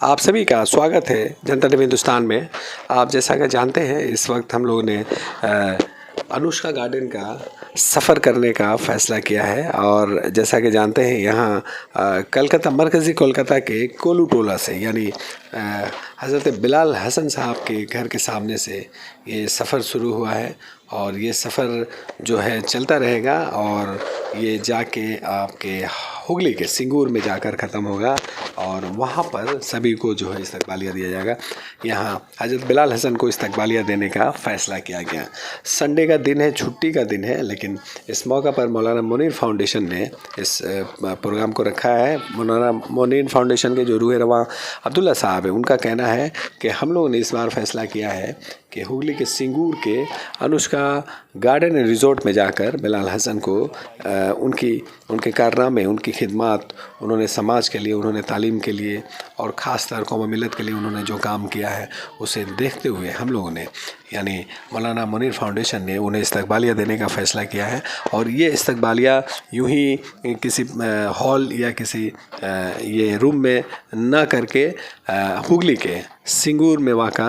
आप सभी का स्वागत है जनता टीवी हिंदुस्तान में। आप जैसा कि जानते हैं इस वक्त हम लोगों ने अनुष्का गार्डन का सफ़र करने का फ़ैसला किया है और जैसा कि जानते हैं यहाँ कलकत्ता मरकज़ी कोलकाता के कोलू टोला से यानी हज़रत बिलाल हसन साहब के घर के सामने से ये सफ़र शुरू हुआ है और ये सफ़र जो है चलता रहेगा और ये जाके आपके हुगली के सिंगूर में जाकर ख़त्म होगा और वहाँ पर सभी को जो है इस्तकबालिया दिया जाएगा। यहाँ हज़रत बिलाल हसन को इस्तकबालिया देने का फ़ैसला किया गया। संडे का दिन है, छुट्टी का दिन है, लेकिन इस मौका पर मौलाना मुनीर फाउंडेशन ने इस प्रोग्राम को रखा है। मौलाना मुनीर फाउंडेशन के जो रूह रवां अब्दुल्ला साहब है, उनका कहना है कि हम लोगों ने इस बार फ़ैसला किया है कि हुगली के सिंगूर के अनुष्का गार्डन एंड रिज़ॉर्ट में जाकर बिलाल हसन को उनके कारनामे, उनकी खिदमत, उन्होंने समाज के लिए, उन्होंने तालीम के लिए और ख़ास तौर कौम मिलत के लिए उन्होंने जो काम किया है उसे देखते हुए हम लोगों ने यानी मौलाना मुनीर फाउंडेशन ने उन्हें इस्तकबालिया देने का फ़ैसला किया है। और ये इस्तकबालिया यूं ही किसी हॉल या किसी ये रूम में ना करके हुगली के सिंगूर में वाक़ा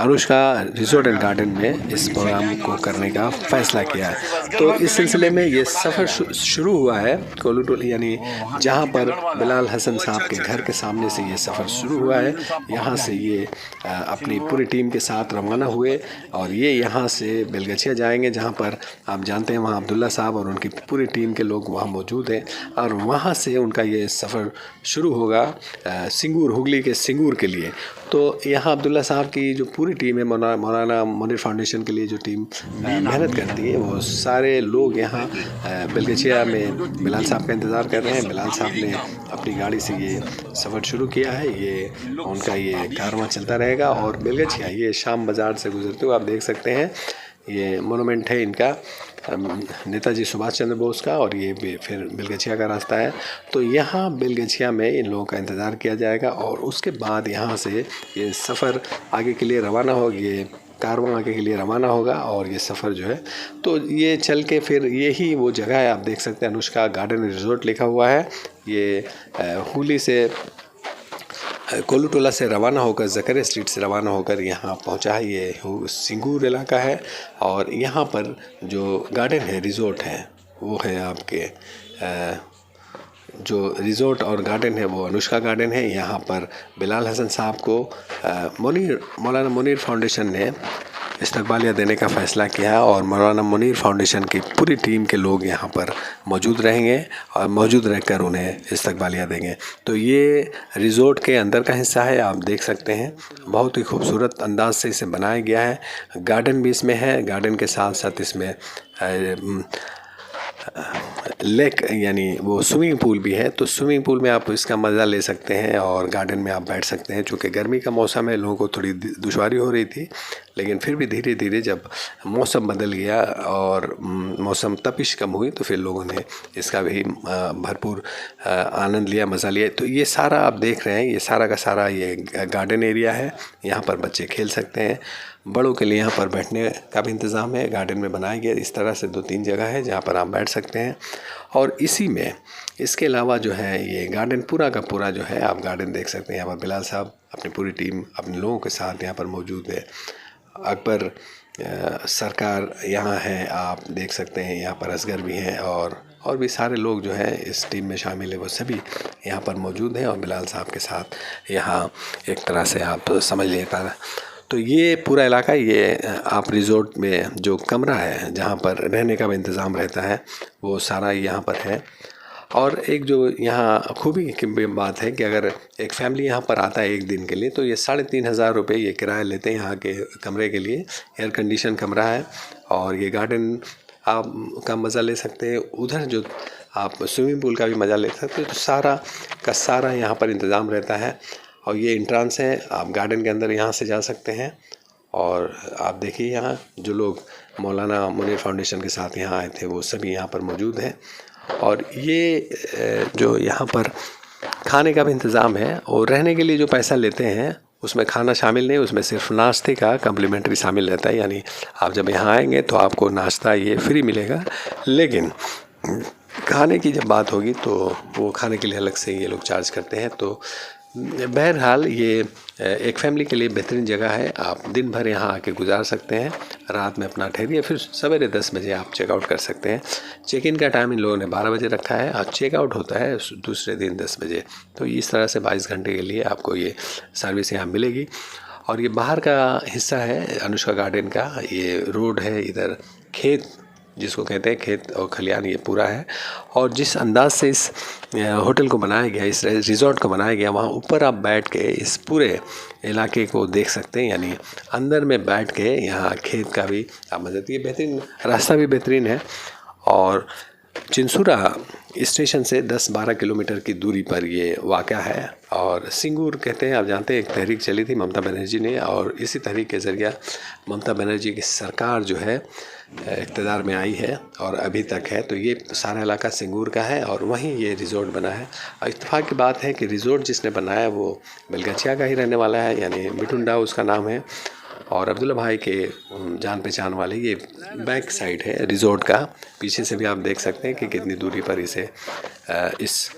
अनुष्का रिज़ॉर्ट एंड गार्डन में इस प्रोग्राम को करने का फ़ैसला किया है। तो इस सिलसिले में ये सफ़र शुरू हुआ है कोलू टोली यानी जहाँ पर बिलाल हसन साहब के घर के सामने से ये सफ़र शुरू हुआ है। यहाँ से ये अपनी पूरी टीम के साथ रवाना हुए और ये यहाँ से बेलगछिया जाएंगे, जहाँ पर आप जानते हैं वहाँ अब्दुल्ला साहब और उनकी पूरी टीम के लोग वहाँ मौजूद हैं और वहाँ से उनका ये सफ़र शुरू होगा सिंगूर, हुगली के सिंगूर के लिए। तो यहाँ अब्दुल्ला साहब की जो पूरी टीम है, मौलाना मुनीर फाउंडेशन के लिए जो टीम मेहनत करती है, वो सारे लोग यहाँ बेलगछिया में बिलाल साहब का इंतज़ार कर रहे हैं। बिलाल साहब ने अपनी गाड़ी से ये सफ़र शुरू किया है, ये उनका ये कारवां चलता रहेगा और बेलगछिया ये शाम बाज़ार से गुजरते हुए आप देख सकते हैं ये मोनूमेंट है इनका नेताजी सुभाष चंद्र बोस का और ये फिर बेलगछिया का रास्ता है। तो यहाँ बेलगछिया में इन लोगों का इंतज़ार किया जाएगा और उसके बाद यहाँ से ये सफ़र आगे के लिए रवाना होगी, ये कारवां आगे के लिए रवाना होगा और ये सफ़र जो है तो ये चल के फिर यही वो जगह है, आप देख सकते हैं अनुष्का गार्डन रिज़ॉर्ट लिखा हुआ है। ये हुगली से कोलू टोला से रवाना होकर ज़करिया स्ट्रीट से रवाना होकर यहाँ पहुँचा है। ये सिंगूर इलाका है और यहाँ पर जो गार्डन है, रिज़ॉर्ट है, वो है आपके जो रिज़ॉर्ट और गार्डन है वो अनुष्का गार्डन है। यहाँ पर बिलाल हसन साहब को मौलाना मुनीर फाउंडेशन ने इस्तकबालिया देने का फ़ैसला किया है और मौलाना मुनीर फाउंडेशन की पूरी टीम के लोग यहाँ पर मौजूद रहेंगे और मौजूद रहकर उन्हें इस्तकबालिया देंगे। तो ये रिज़ॉर्ट के अंदर का हिस्सा है, आप देख सकते हैं बहुत ही खूबसूरत अंदाज से इसे बनाया गया है। गार्डन भी इसमें है, गार्डन के साथ साथ इसमें लेक यानी वो स्विमिंग पूल भी है। तो स्विमिंग पूल में आप इसका मज़ा ले सकते हैं और गार्डन में आप बैठ सकते हैं। चूँकि गर्मी का मौसम है, लोगों को थोड़ी दुश्वारी हो रही थी, लेकिन फिर भी धीरे धीरे जब मौसम बदल गया और मौसम तपिश कम हुई तो फिर लोगों ने इसका भी भरपूर आनंद लिया, मज़ा लिया। तो ये सारा आप देख रहे हैं, ये सारा का सारा ये गार्डन एरिया है। यहाँ पर बच्चे खेल सकते हैं, बड़ों के लिए यहाँ पर बैठने का भी इंतज़ाम है। गार्डन में बनाया गया इस तरह से 2-3 जगह है जहाँ पर आप बैठ सकते हैं। और इसी में इसके अलावा जो है ये गार्डन पूरा का पूरा जो है आप गार्डन देख सकते हैं। यहाँ पर बिलाल साहब अपनी पूरी टीम अपने लोगों के साथ यहाँ पर मौजूद है। अकबर सरकार यहाँ है, आप देख सकते हैं। यहाँ पर असगर भी हैं और भी सारे लोग जो हैं इस टीम में शामिल है, वो सभी यहाँ पर मौजूद हैं और बिलाल साहब के साथ यहाँ एक तरह से आप समझ लीजिएगा। तो ये पूरा इलाका, ये आप रिज़ॉर्ट में जो कमरा है जहाँ पर रहने का भी इंतज़ाम रहता है, वो सारा यहाँ पर है। और एक जो यहाँ खूबी की बात है कि अगर एक फैमिली यहाँ पर आता है एक दिन के लिए तो ये 3,500 रुपये ये किराया लेते हैं यहाँ के कमरे के लिए। एयर कंडीशन कमरा है और ये गार्डन आप का मज़ा ले सकते हैं। उधर जो आप स्विमिंग पूल का भी मज़ा ले सकते हैं। तो सारा का सारा यहाँ पर इंतज़ाम रहता है और ये एंट्रेंस है, आप गार्डन के अंदर यहाँ से जा सकते हैं। और आप देखिए यहाँ जो लोग मौलाना मुनीर फाउंडेशन के साथ यहाँ आए थे वो सभी यहाँ पर मौजूद हैं। और ये जो यहाँ पर खाने का भी इंतज़ाम है और रहने के लिए जो पैसा लेते हैं उसमें खाना शामिल नहीं, उसमें सिर्फ नाश्ते का कम्प्लीमेंट्री शामिल रहता है। यानी आप जब यहाँ आएंगे तो आपको नाश्ता ये फ्री मिलेगा, लेकिन खाने की जब बात होगी तो वो खाने के लिए अलग से ये लोग चार्ज करते हैं। तो बहरहाल ये एक फैमिली के लिए बेहतरीन जगह है। आप दिन भर यहाँ आके गुजार सकते हैं, रात में अपना ठहरिए, फिर सवेरे 10 बजे आप चेकआउट कर सकते हैं। चेक इन का टाइम इन लोगों ने 12 बजे रखा है और चेकआउट होता है दूसरे दिन 10 बजे। तो इस तरह से 22 घंटे के लिए आपको ये सर्विस यहाँ मिलेगी। और ये बाहर का हिस्सा है अनुष्का गार्डन का। ये रोड है, इधर खेत जिसको कहते हैं, खेत और खलियान ये पूरा है। और जिस अंदाज से इस होटल को बनाया गया, इस रिज़ॉर्ट को बनाया गया, वहाँ ऊपर आप बैठ के इस पूरे इलाके को देख सकते हैं। यानी अंदर में बैठ के यहाँ खेत का भी आप मजा। ये बेहतरीन रास्ता भी बेहतरीन है। और चिंसूरा स्टेशन से 10-12 किलोमीटर की दूरी पर ये वाक़या है। और सिंगूर कहते हैं, आप जानते हैं, एक तहरीक चली थी ममता बनर्जी ने, और इसी तहरीक के ज़रिए ममता बनर्जी की सरकार जो है इक़्तिदार में आई है और अभी तक है। तो ये सारा इलाका सिंगूर का है और वहीं ये रिज़ॉर्ट बना है। और इत्तेफाक की बात है कि रिज़ॉर्ट जिसने बनाया वो बेलगछिया का ही रहने वाला है, यानी मिठुंडा उसका नाम है। और अब्दुल्ला भाई के जान पहचान वाले, ये बैक साइड है रिज़ॉर्ट का। पीछे से भी आप देख सकते हैं कि कितनी दूरी पर इसे इस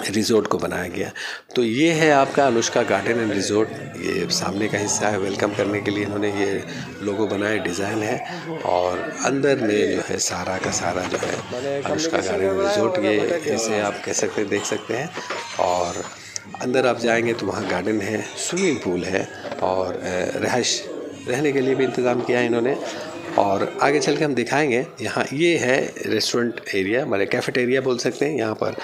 रिज़ॉर्ट को बनाया गया। तो ये है आपका अनुष्का गार्डन एंड रिज़ॉर्ट। ये सामने का हिस्सा है, वेलकम करने के लिए इन्होंने ये लोगो बनाया, डिज़ाइन है। और अंदर में जो है सारा का सारा जो है अनुष्का गार्डन एंड रिज़ॉर्ट, ये इसे आप कह सकते देख सकते हैं। और अंदर आप जाएंगे तो वहाँ गार्डन है, स्विमिंग पूल है और रहायश रहने के लिए भी इंतज़ाम किया है इन्होंने। और आगे चल के हम दिखाएंगे। यहाँ ये है रेस्टोरेंट एरिया, मतलब कैफेटेरिया बोल सकते हैं। यहाँ पर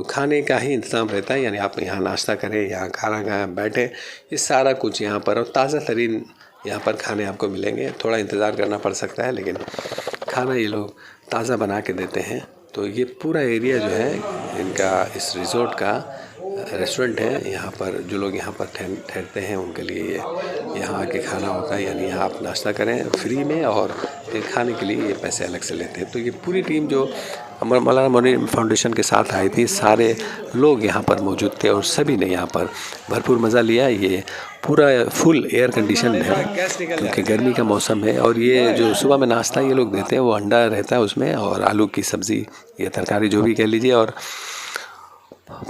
खाने का ही इंतज़ाम रहता है, यानी आप यहाँ नाश्ता करें, यहाँ खाना खाएं, बैठें, ये सारा कुछ यहाँ पर। और ताज़ा तरीन यहाँ पर खाने आपको मिलेंगे। थोड़ा इंतज़ार करना पड़ सकता है, लेकिन खाना ये लोग ताज़ा बना के देते हैं। तो ये पूरा एरिया जो है इनका, इस रिज़ॉर्ट का रेस्टोरेंट है। यहाँ पर जो लोग यहाँ पर ठहरते हैं उनके लिए ये यहाँ आके खाना होता है, यानी यहाँ आप नाश्ता करें फ्री में और फिर खाने के लिए ये पैसे अलग से लेते हैं। तो ये पूरी टीम जो मौलाना मुनीर फाउंडेशन के साथ आई थी, सारे लोग यहाँ पर मौजूद थे और सभी ने यहाँ पर भरपूर मज़ा लिया। ये पूरा फुल एयर कंडीशन है क्योंकि गर्मी का मौसम है। और ये जो सुबह में नाश्ता ये लोग देते हैं वो अंडा रहता है उसमें, और आलू की सब्ज़ी या तरकारी जो भी कह लीजिए, और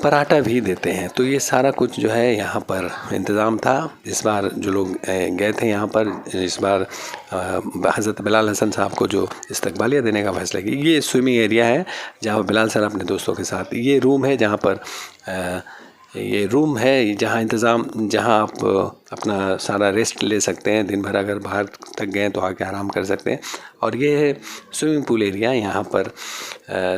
पराठा भी देते हैं। तो ये सारा कुछ जो है यहाँ पर इंतज़ाम था। इस बार जो लोग गए थे यहाँ पर, इस बार हज़रत बिलाल हसन साहब को जो इस्तकबालिया देने का फैसला किया। ये स्विमिंग एरिया है जहाँ बिलाल सर अपने दोस्तों के साथ, ये रूम है जहाँ पर ये रूम है जहाँ इंतज़ाम, जहाँ आप अपना सारा रेस्ट ले सकते हैं। दिन भर अगर बाहर तक गए तो आके आराम कर सकते हैं। और ये है स्विमिंग पूल एरिया, यहाँ पर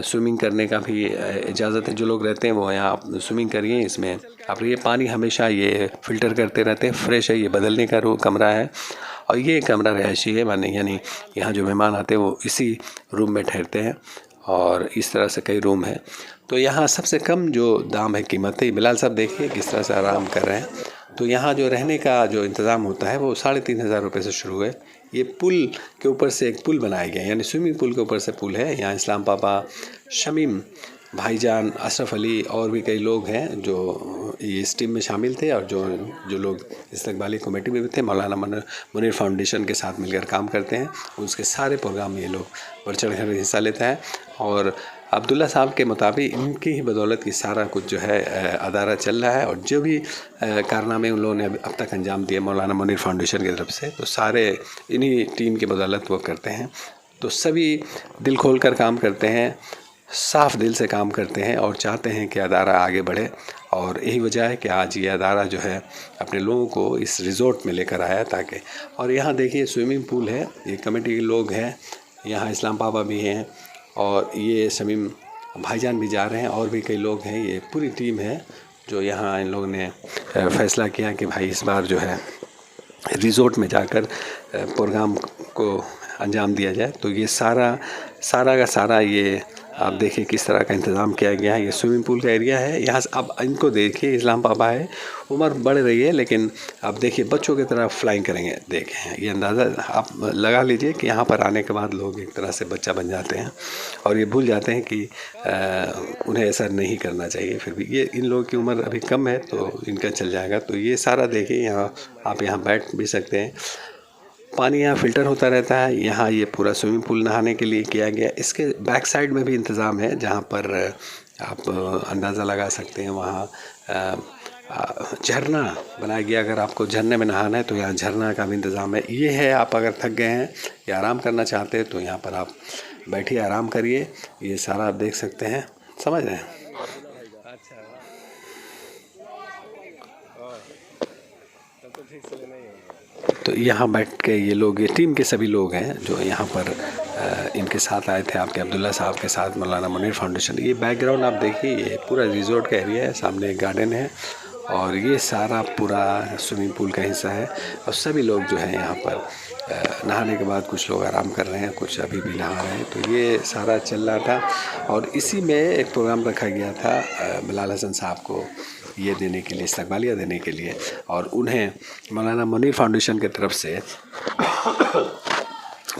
स्विमिंग करने का भी इजाज़त है। जो लोग रहते हैं वो यहाँ आप स्विमिंग करिए। इसमें आप ये पानी हमेशा ये फ़िल्टर करते रहते हैं, फ्रेश है। ये बदलने का कमरा है और ये कमरा रहायशी है, माने यानी यहाँ जो मेहमान आते हैं वो इसी रूम में ठहरते हैं। और इस तरह से कई रूम हैं। तो यहाँ सबसे कम जो दाम है, कीमत है, बिलाल साहब देखिए किस तरह से आराम कर रहे हैं। तो यहाँ जो रहने का जो इंतज़ाम होता है वो 3,500 रुपये से शुरू है। ये पुल के ऊपर से एक पुल बनाया गया है, यानी स्विमिंग पूल के ऊपर से पुल है। यहाँ इस्लाम पापा, शमीम भाईजान, अशरफ अली और भी कई लोग हैं जो इस टीम में शामिल थे। और जो लोग इस्तकबाली कमेटी में भी थे, मौलाना मुनीर फाउंडेशन के साथ मिलकर काम करते हैं, उसके सारे प्रोग्राम में ये लोग बढ़ चढ़ कर हिस्सा लेते हैं। और अब्दुल्ला साहब के मुताबिक इनकी ही बदौलत की सारा कुछ जो है अदारा चल रहा है। और जो भी कारनामे उन लोगों ने अब तक अंजाम दिए मौलाना मुनीर फाउंडेशन की तरफ से, तो सारे इन्हीं टीम की बदौलत वो करते हैं। तो सभी दिल खोल कर काम करते हैं, साफ़ दिल से काम करते हैं और चाहते हैं कि अदारा आगे बढ़े। और यही वजह है कि आज ये अदारा जो है अपने लोगों को इस रिज़ॉर्ट में लेकर आया ताकि। और यहाँ देखिए स्विमिंग पूल है, ये कमेटी के लोग हैं, यहाँ इस्लाम पापा भी हैं और ये शमीम भाईजान भी जा रहे हैं और भी कई लोग हैं। ये पूरी टीम है जो यहाँ इन लोगों ने फ़ैसला किया कि भाई इस बार जो है रिज़ॉर्ट में जाकर प्रोग्राम को अंजाम दिया जाए। तो ये सारा का सारा ये आप देखिए किस तरह का इंतज़ाम किया गया है। ये स्विमिंग पूल का एरिया है। यहाँ से आप इनको देखिए, इस्लाम पापा है, उम्र बढ़ रही है लेकिन आप देखिए बच्चों की तरह फ्लाइंग करेंगे। देखें, ये अंदाज़ा आप लगा लीजिए कि यहाँ पर आने के बाद लोग एक तरह से बच्चा बन जाते हैं और ये भूल जाते हैं कि उन्हें ऐसा नहीं करना चाहिए। फिर भी ये इन लोगों की उम्र अभी कम है तो इनका चल जाएगा। तो ये सारा देखिए, यहाँ आप यहाँ बैठ भी सकते हैं। पानी यहाँ फ़िल्टर होता रहता है। यहाँ ये पूरा स्विमिंग पूल नहाने के लिए किया गया। इसके बैक साइड में भी इंतज़ाम है जहाँ पर आप अंदाज़ा लगा सकते हैं। वहाँ झरना बनाया गया। अगर आपको झरने में नहाना है तो यहाँ झरना का भी इंतज़ाम है। ये है, आप अगर थक गए हैं या आराम करना चाहते हैं तो यहाँ पर आप बैठिए, आराम करिए। ये सारा आप देख सकते हैं, समझ रहे हैं। तो यहाँ बैठ के ये लोग, ये टीम के सभी लोग हैं जो यहाँ पर इनके साथ आए थे, आपके अब्दुल्ला साहब के साथ, मौलाना मुनीर फाउंडेशन। ये बैकग्राउंड आप देखिए, ये पूरा रिजॉर्ट का एरिया है, सामने एक गार्डन है और ये सारा पूरा स्विमिंग पूल का हिस्सा है। और सभी लोग जो है यहाँ पर नहाने के बाद कुछ लोग आराम कर रहे हैं, कुछ अभी भी नहा रहे हैं। तो ये सारा चल रहा था और इसी में एक प्रोग्राम रखा गया था बिलाल हसन साहब को ये देने के लिए, इस्तकबालिया देने के लिए। और उन्हें मौलाना मुनीर फाउंडेशन की तरफ से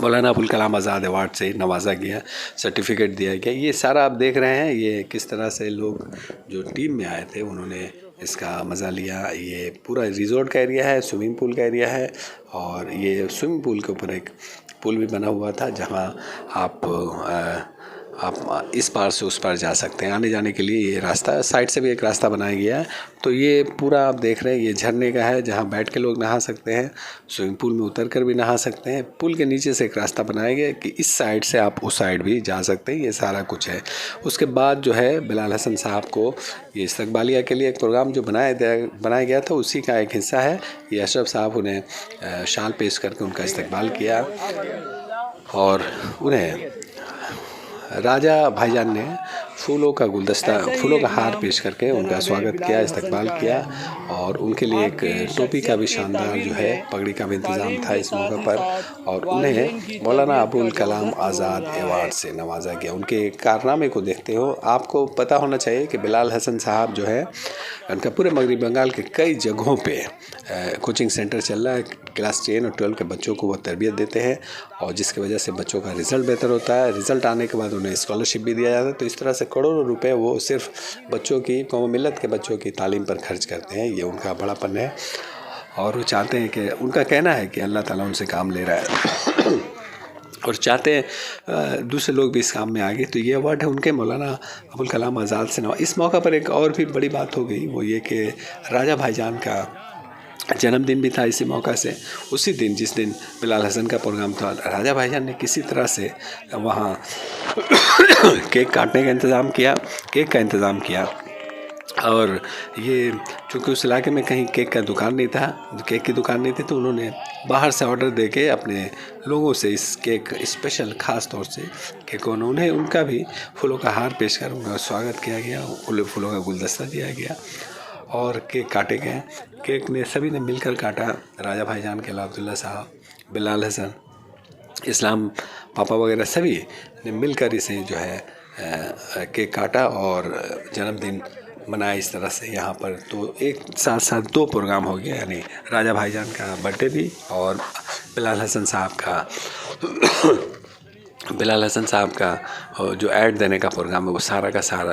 मौलाना अबुल कलाम आज़ाद अवार्ड से नवाजा गया, सर्टिफिकेट दिया गया। ये सारा आप देख रहे हैं, ये किस तरह से लोग जो टीम में आए थे उन्होंने इसका मज़ा लिया। ये पूरा रिजॉर्ट का एरिया है, स्विमिंग पूल का एरिया है और ये स्विमिंग पूल के ऊपर एक पुल भी बना हुआ था जहाँ आप इस पार से उस पार जा सकते हैं। आने जाने के लिए ये रास्ता, साइड से भी एक रास्ता बनाया गया है। तो ये पूरा आप देख रहे हैं, ये झरने का है जहाँ बैठ के लोग नहा सकते हैं, स्विमिंग पूल में उतर कर भी नहा सकते हैं। पुल के नीचे से एक रास्ता बनाया गया कि इस साइड से आप उस साइड भी जा सकते हैं। ये सारा कुछ है। उसके बाद जो है बिलाल हसन साहब को ये इस्तकबालिया के लिए एक प्रोग्राम जो बनाया गया था उसी का एक हिस्सा है। ये अशरफ साहब उन्हें शाल पेश करके उनका इस्तकबाल किया और उन्हें राजा भाईजान ने फूलों का गुलदस्ता, फूलों का हार पेश करके उनका स्वागत किया, इस्तकबाल किया। और उनके लिए एक टोपी का भी शानदार जो है, पगड़ी का भी इंतज़ाम था इस मौके पर। और उन्हें मौलाना अबुल कलाम आज़ाद अवार्ड से नवाजा गया। उनके कारनामे को देखते हो, आपको पता होना चाहिए कि बिलाल हसन साहब जो है, उनका पूरे मगरबी बंगाल के कई जगहों पे कोचिंग सेंटर चल रहा है। क्लास 10 और 12 के बच्चों को वो तरबियत देते हैं और जिसकी वजह से बच्चों का रिज़ल्ट बेहतर होता है। रिज़ल्ट आने के बाद उन्हें स्कॉलरशिप भी दिया जाता है। तो इस तरह से करोड़ों रुपए वो सिर्फ बच्चों की, कौम मिल्लत के बच्चों की तालीम पर खर्च करते हैं। ये उनका बड़ापन है और वो चाहते हैं कि, उनका कहना है कि अल्लाह ताला उनसे काम ले रहा है और चाहते हैं दूसरे लोग भी इस काम में आगे। तो ये अवार्ड है उनके मौलाना अबुल कलाम आज़ाद से। इस मौका पर एक और भी बड़ी बात हो गई, वो ये कि राजा भाईजान का जन्मदिन भी था इसी मौका से। उसी दिन जिस दिन बिलाल हसन का प्रोग्राम था, राजा भाईजान ने किसी तरह से वहाँ केक काटने का इंतज़ाम किया, केक का इंतज़ाम किया। और ये चूँकि उस इलाके में कहीं केक का दुकान नहीं था, केक की दुकान नहीं थी, तो उन्होंने बाहर से ऑर्डर देके अपने लोगों से इस केक स्पेशल ख़ास तौर से केक उन्होंने, उनका भी फूलों का हार पेश कर उनका स्वागत किया गया, फूलों का गुलदस्ता दिया गया और केक काटे गए। केक ने सभी ने मिलकर काटा। राजा भाईजान के अलावा अब्दुल्ला साहब, बिलाल हसन, इस्लाम पापा वगैरह सभी ने मिलकर इसे जो है केक काटा और जन्मदिन मनाया इस तरह से यहाँ पर। तो एक साथ साथ 2 प्रोग्राम हो गया, यानी राजा भाईजान का बर्थडे भी और बिलाल हसन साहब का जो ऐड देने का प्रोग्राम है, वो सारा का सारा